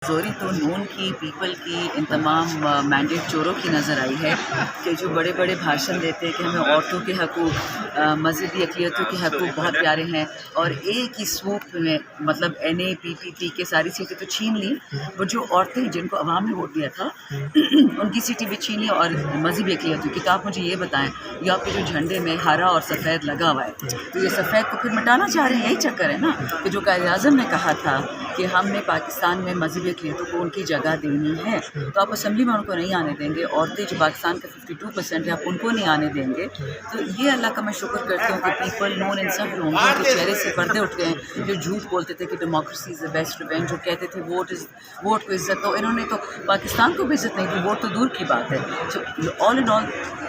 زوری تو نون کی پیپل کی ان تمام مینڈیٹ چوروں کی نظر آئی ہے کہ جو بڑے بڑے بھاشن دیتے ہیں کہ ہمیں عورتوں کے حقوق مذہبی اقلیتوں کے حقوق بہت پیارے ہیں، اور ایک ہی سوپ میں مطلب این اے پی پی پی کے ساری سیٹیں تو چھین لی، وہ جو عورتیں جن کو عوام نے ووٹ دیا تھا ان کی سیٹیں بھی چھین لی اور مذہبی اقلیتوں کی۔ تو آپ مجھے یہ بتائیں، یہ آپ کے جو جھنڈے میں ہرا اور سفید لگا ہوا ہے، تو یہ سفید کو پھر مٹانا چاہ رہے ہیں، یہی چکر ہے نا کہ جو قائد اعظم نے کہا تھا کہ ہم نے پاکستان میں مذہبی اقلیتوں کو ان کی جگہ دینی ہے، تو آپ اسمبلی میں ان کو نہیں آنے دیں گے، عورتیں جو پاکستان کا 52% ہے آپ ان کو نہیں آنے دیں گے۔ تو یہ اللہ کا میں شکر کرتی ہوں کہ پیپل نون ان سب لوگوں کے چہرے سے پردے اٹھ گئے ہیں جو جھوٹ بولتے تھے کہ democracy is the best revenge, جو کہتے تھے ووٹ کو عزت دو، انہوں نے تو پاکستان کو بھی عزت نہیں دی، ووٹ تو دور کی بات ہے۔ سو آل ان آل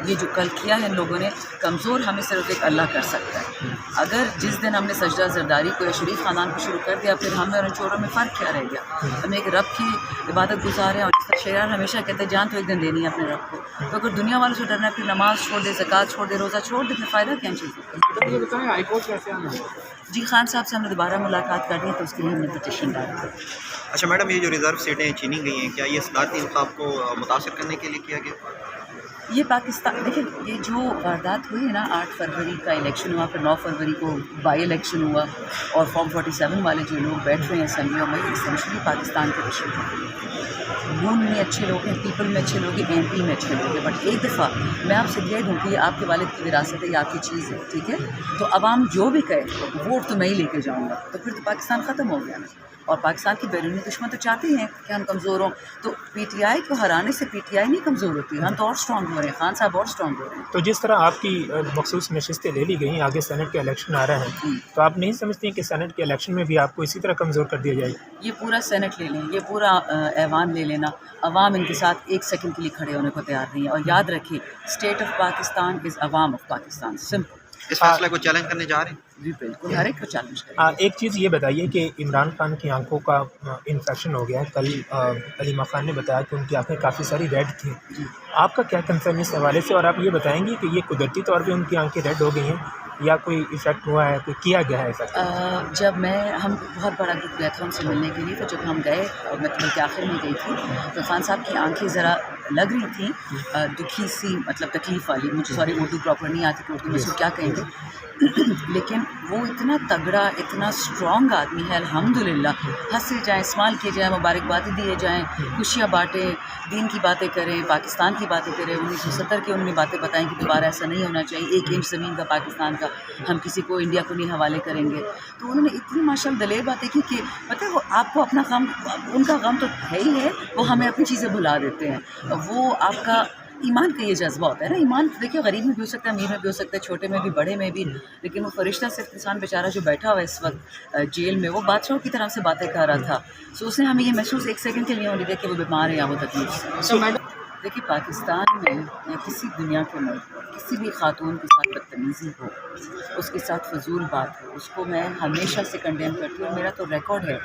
یہ جو کل کیا ہے ان لوگوں نے، کمزور ہمیں صرف ایک اللہ کر سکتا ہے۔ اگر جس دن ہم نے سجدہ زرداری کو یا شریف خاندان کو شروع کر دیا، پھر ہمیں اور ان چوروں میں فرق کیا رہ گیا؟ ہم ایک رب کی عبادت گزار ہیں، اور جس طرح شیران ہمیشہ کہتے ہیں جان تو ایک دن دینی ہے اپنے رب کو، تو اگر دنیا والوں سے ڈرنا ہے پھر نماز چھوڑ دے، زکوٰۃ چھوڑ دے، روزہ چھوڑ دے، پھر فائدہ کیا ان چیزوں کا؟ جی خان صاحب سے ہم نے دوبارہ ملاقات کرنی ہے، تو اس کے لیے ہم نے پٹیشن ڈالی ہے۔ اچھا میڈم، یہ جو ریزرو سیٹیں چھینی گئی ہیں، کیا یہ صدارتی انتخاب کو متاثر کرنے کے لیے کیا گیا؟ یہ پاکستان دیکھیں، یہ جو واردات ہوئی ہے نا، 8 فروری کا الیکشن ہوا، پھر 9 فروری کو بائی الیکشن ہوا، اور فارم 47 والے جو لوگ بیٹھ رہے ہیں اسمبلیوں میں، اسینشلی پاکستان کے دشمن ہیں۔ نون میں اچھے لوگ ہیں، پیپل میں اچھے لوگ ہیں، ایم پی میں اچھے لوگ ہیں، بٹ ایک دفعہ میں آپ سے کہہ دوں کہ یہ آپ کے والد کی وراثت ہے، یہ آپ کی چیز ہے، ٹھیک ہے؟ تو عوام جو بھی کہے ووٹ تو میں ہی لے کے جاؤں گا، تو پھر تو پاکستان ختم ہو گیا نا۔ اور پاکستان کی بیرونی دشمن تو چاہتے ہیں کہ ہم کمزور ہوں، تو پی ٹی آئی کو ہرانے سے پی ٹی آئی نہیں کمزور ہوتی، ہم تو اور اسٹرانگ ہو رہے ہیں، خان صاحب اور اسٹرانگ ہو رہے ہیں۔ تو جس طرح آپ کی مخصوص نشستیں لے لی گئیں، آگے سینٹ کے الیکشن آ رہے ہیں، تو آپ نہیں سمجھتے ہیں کہ سینٹ کے الیکشن میں بھی آپ کو اسی طرح کمزور کر دیا جائے گا؟ یہ پورا سینٹ لے لیں، یہ پورا ایوان لے لینا، عوام ان کے ساتھ ایک سیکنڈ کے لیے کھڑے ہونے کو تیار نہیں ہے، اور یاد رکھیے اسٹیٹ آف پاکستان از عوام آف پاکستان، سمپل۔ اس فیصلے کو چیلنج کرنے جا رہے ہیں؟ جی بالکل، ہر ایک کو چیلنج کریں۔ ایک چیز یہ بتائیے کہ عمران خان کی آنکھوں کا انفیکشن ہو گیا ہے، کل علیمہ خان نے بتایا کہ ان کی آنکھیں کافی ساری ریڈ تھیں، آپ کا کیا کنسرن اس حوالے سے؟ اور آپ یہ بتائیں گے کہ یہ قدرتی طور پہ ان کی آنکھیں ریڈ ہو گئی ہیں یا کوئی ایفیکٹ ہوا ہے، کوئی کیا گیا ہے ایفیکٹ؟ جب ہم بہت بڑا گروپ گیا تھا ان سے ملنے کے لیے، تو جب ہم گئے اور میں بلکہ آخر میں گئی تھی، تو خان صاحب کی آنکھیں ذرا لگ رہی تھیں دکھی سی، مطلب تکلیف والی، مجھے سوری اردو پراپر نہیں آتی کہ اردو میں اس کو کیا کہیں گے، لیکن وہ اتنا تگڑا، اتنا اسٹرانگ آدمی ہے، الحمدللہ۔ ہنسے جائیں، اسمال کیے جائیں، مبارکبادیں دیے جائیں، خوشیاں بانٹیں، دین کی باتیں کریں، پاکستان کی باتیں کریں، 1970 کی انہوں نے باتیں بتائیں کہ دوبارہ ایسا نہیں ہونا چاہیے، 1 انچ زمین کا پاکستان کا ہم کسی کو انڈیا کو نہیں حوالے کریں گے۔ تو انہوں نے اتنی ماشاءاللہ دلیر باتیں کی کہ پتہ ہے وہ آپ کو اپنا غم، ان کا غم تو ہے ہی ہے، وہ ہمیں اپنی چیزیں بھلا دیتے ہیں۔ وہ آپ کا ایمان کا یہ جذبہ ہوتا ہے نا، ایمان دیکھیے غریب میں بھی ہو سکتا ہے، امیر میں بھی ہو سکتا ہے، چھوٹے میں بھی، بڑے میں بھی، لیکن وہ فرشتہ صرف انسان بیچارہ جو بیٹھا ہوا ہے اس وقت جیل میں، وہ بادشاہوں کی طرح سے باتیں کر رہا تھا، سو اس نے ہمیں یہ محسوس 1 سیکنڈ کے لیے ہونے دیا کہ وہ بیمار ہے یا وہ تکلیف سے۔ دیکھیے پاکستان میں یا کسی دنیا کے ملک میں کسی بھی خاتون کے ساتھ بدتمیزی ہو، اس کے ساتھ فضول بات ہو، اس کو میں ہمیشہ سے کنڈیم کرتی ہوں، اور میرا تو ریکارڈ ہے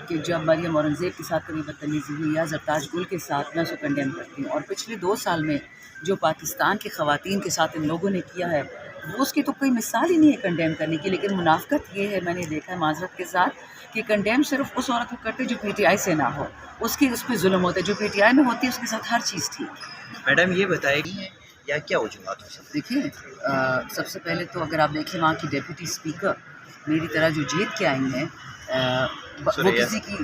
کہ جب مریم اورنگزیب کے ساتھ کبھی بدتمیزی ہوئی یا زرتاج گل کے ساتھ، میں اس کو کنڈیم کرتی ہوں۔ اور پچھلے 2 سال میں جو پاکستان کی خواتین کے ساتھ ان لوگوں نے کیا ہے، وہ اس کی تو کوئی مثال ہی نہیں ہے کنڈیم کرنے کی، لیکن منافقت یہ ہے، میں نے دیکھا ہے معذرت کے ساتھ، کہ کنڈیم صرف اس عورت کو کرتے جو پی ٹی آئی سے نہ ہو، اس پہ ظلم ہوتا ہے، جو پی ٹی آئی میں ہوتی ہے اس کے ساتھ ہر چیز ٹھیک ہے۔ میڈم یہ بتائے گی یا کیا وجوہات ہو سکتی؟ دیکھیے سب سے پہلے تو اگر آپ دیکھیں وہاں کی ڈیپٹی اسپیکر میری طرح جو جیت کے آئی ہیں، وہ کسی کی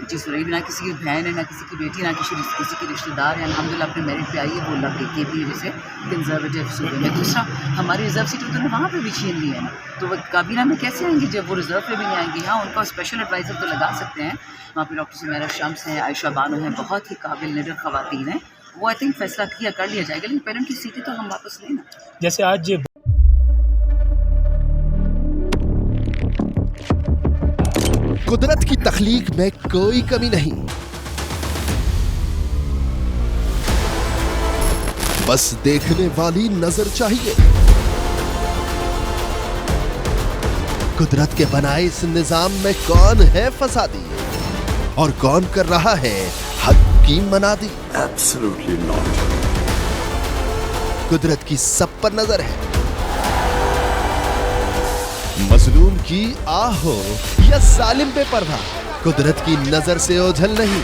نہ کسی کی بہن ہے، نہ کسی کی بیٹی، نہ کسی کی رشتہ دار ہے، الحمدللہ اپنے میرٹ پہ آئی ہے، وہ لگ گئی کی جیسے کنزرویٹو صوبے میں۔ دوسرا ہماری ریزرو سیٹ تو نے وہاں پہ بھی چھین لی ہے نا، تو وہ کابینہ میں کیسے آئیں گی جب وہ ریزرو پہ بھی نہیں آئیں گی؟ ہاں ان کا اسپیشل ایڈوائزر تو لگا سکتے ہیں، وہاں پہ ڈاکٹر سمیرہ شمس ہیں، عائشہ بانو ہیں، بہت ہی قابل لیڈر خواتین ہیں، وہ آئی تھنک فیصلہ کر لیا جائے گا، لیکن پیرنٹ کی سیٹیں تو ہم واپس لیں نا۔ جیسے آج قدرت کی تخلیق میں کوئی کمی نہیں، بس دیکھنے والی نظر چاہیے۔ قدرت کے بنائے اس نظام میں کون ہے فسادی اور کون کر رہا ہے حق کی منادی؟ Absolutely not. قدرت کی سب پر نظر ہے، مظلوم کی آہ ہو یا ظالم پہ پرواہ، قدرت کی نظر سے اوجھل نہیں۔